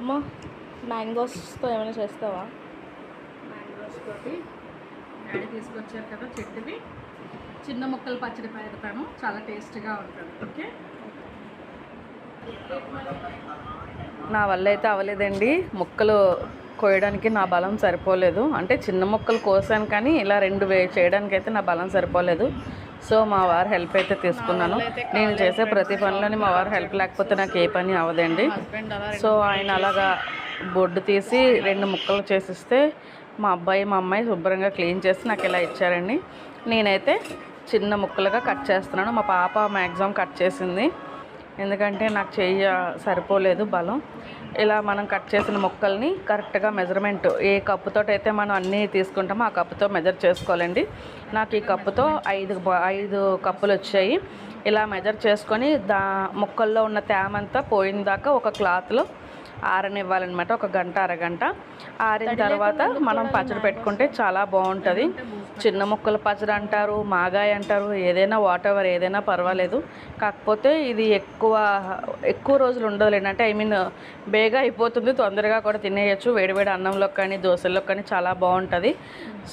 అమ్మ మ్యాంగోస్తో ఏమైనా చేస్తావా? మ్యాంగోస్ తోటి డాడీ తీసుకొచ్చారు కదా చెట్టువి, చిన్న ముక్కలు పచ్చడి పెడతాను, చాలా టేస్ట్గా ఉంటుంది. ఓకే, నా వల్ల అయితే అవ్వలేదండి, ముక్కలు కోయడానికి నా బలం సరిపోలేదు. అంటే చిన్న ముక్కలు కోసాను కానీ ఇలా రెండు చేయడానికి అయితే నా బలం సరిపోలేదు. సో మా వారు హెల్ప్ అయితే తీసుకున్నాను. నేను చేసే ప్రతి పనిలోని మా వారు హెల్ప్ లేకపోతే నాకు ఏ పని అవ్వదండి. సో ఆయన అలాగా బొడ్డు తీసి రెండు ముక్కలు చేసిస్తే మా అబ్బాయి మా అమ్మాయి శుభ్రంగా క్లీన్ చేసి నాకు ఇలా ఇచ్చారండి. నేనైతే చిన్న ముక్కలుగా కట్ చేస్తున్నాను. మా పాప మ్యాక్సిమం కట్ చేసింది, ఎందుకంటే నాకు చెయ్య సరిపోలేదు బలం. ఇలా మనం కట్ చేసిన ముక్కల్ని కరెక్ట్గా మెజర్మెంట్ ఏ కప్పుతో అయితే మనం అన్నీ తీసుకుంటామో ఆ కప్పుతో మెజర్ చేసుకోవాలండి. నాకు ఈ కప్పుతో 5 కప్పులు వచ్చాయి. ఇలా మెజర్ చేసుకొని ముక్కల్లో ఉన్న తేమంతా పోయిన దాకా ఒక క్లాత్లో ఆరనివ్వాలన్నమాట. ఒక గంట అరగంట ఆరిన తర్వాత మనం పచ్చడి పెట్టుకుంటే చాలా బాగుంటుంది. చిన్న ముక్కల పచ్చడి అంటారు, మాగాయ అంటారు, ఏదైనా వాటెవర్ ఏదైనా పర్వాలేదు. కాకపోతే ఇది ఎక్కువ రోజులు ఉండదులేండి. అంటే బేగా అయిపోతుంది, తొందరగా కూడా తినేయచ్చు. వేడివేడి అన్నంలోకి కానీ దోశల్లోకి కానీ చాలా బాగుంటుంది.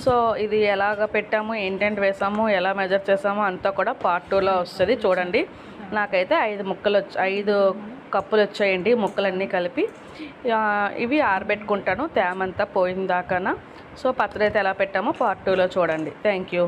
సో ఇది ఎలాగ పెట్టాము, ఏంటంటే వేసాము, ఎలా మెజర్ చేసామో అంతా కూడా పార్ట్ 2లో వస్తుంది చూడండి. నాకైతే 5 కప్పులు వచ్చాయండి ముక్కలన్నీ కలిపి. ఇవి ఆరబెట్టుకుంటాను తేమంతా పోయిన దాకా. సో పచ్చడి అయితే ఎలా పెట్టామో పార్ట్ 2లో చూడండి. Thank you.